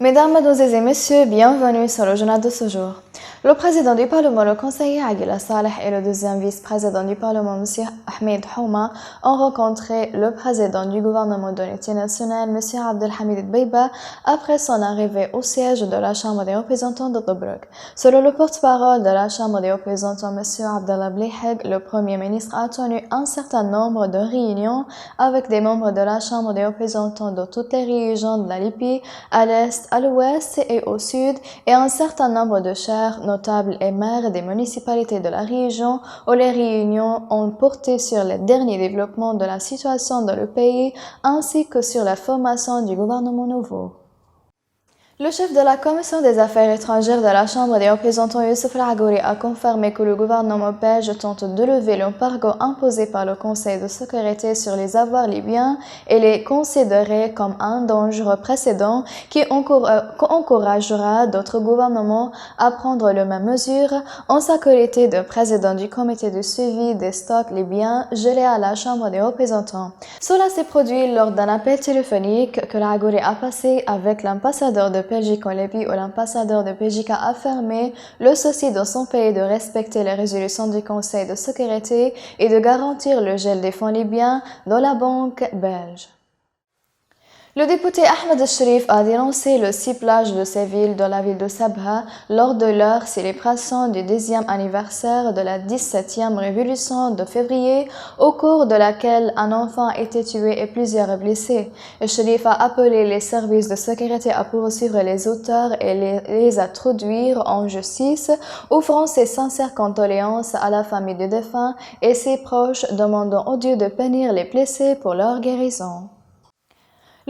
Mesdames, Mademoiselles et Messieurs, bienvenue sur le journal de ce jour. Le président du Parlement, le conseiller Aguila Saleh et le deuxième vice-président du Parlement, M. Ahmed Houma, ont rencontré le président du gouvernement d'unité nationale, M. Abdelhamid Dbeiba, après son arrivée au siège de la Chambre des représentants de Tobruk. Selon le porte-parole de la Chambre des représentants, M. Abdallah Bliheg, le Premier ministre a tenu un certain nombre de réunions avec des membres de la Chambre des représentants de toutes les régions de la Libye, à l'est, à l'ouest et au sud, et un certain nombre de chefs, notables et maires des municipalités de la région, où les réunions ont porté sur les derniers développements de la situation dans le pays, ainsi que sur la formation du gouvernement nouveau. Le chef de la Commission des Affaires étrangères de la Chambre des représentants, Youssef El-Agouri, a confirmé que le gouvernement belge tente de lever l'embargo imposé par le Conseil de sécurité sur les avoirs libyens et les considérer comme un dangereux précédent qui encouragera d'autres gouvernements à prendre les mêmes mesures. En sa qualité de président du comité de suivi des stocks libyens gelés à la Chambre des représentants. Cela s'est produit lors d'un appel téléphonique que El-Agouri a passé avec l'ambassadeur de Belgique en Libye, où l'ambassadeur de Belgique a affirmé le souci dans son pays de respecter les résolutions du Conseil de sécurité et de garantir le gel des fonds libyens dans la banque belge. Le député Ahmed El-Sherif a dénoncé le ciblage de ces villes dans la ville de Sabha lors de leur célébration du 10e anniversaire de la 17e révolution de février, au cours de laquelle un enfant a été tué et plusieurs blessés. El-Sherif a appelé les services de sécurité à poursuivre les auteurs et les introduire en justice, offrant ses sincères condoléances à la famille du défunt et ses proches, demandant au Dieu de bénir les blessés pour leur guérison.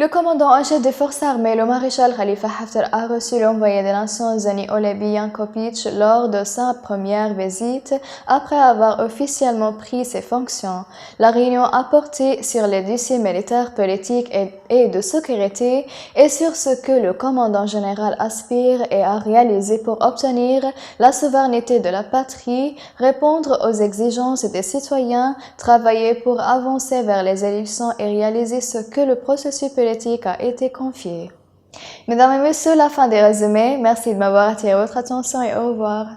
Le commandant en chef des forces armées, le maréchal Khalifa Haftar, a reçu l'envoyé des Nations Unies Olebi Yankovic lors de sa première visite après avoir officiellement pris ses fonctions. La réunion a porté sur les dossiers militaires, politiques et de sécurité et sur ce que le commandant général aspire et a réalisé pour obtenir la souveraineté de la patrie, répondre aux exigences des citoyens, travailler pour avancer vers les élections et réaliser ce que le processus politique a été confié. Mesdames et messieurs, la fin des résumés. Merci de m'avoir attiré votre attention et au revoir.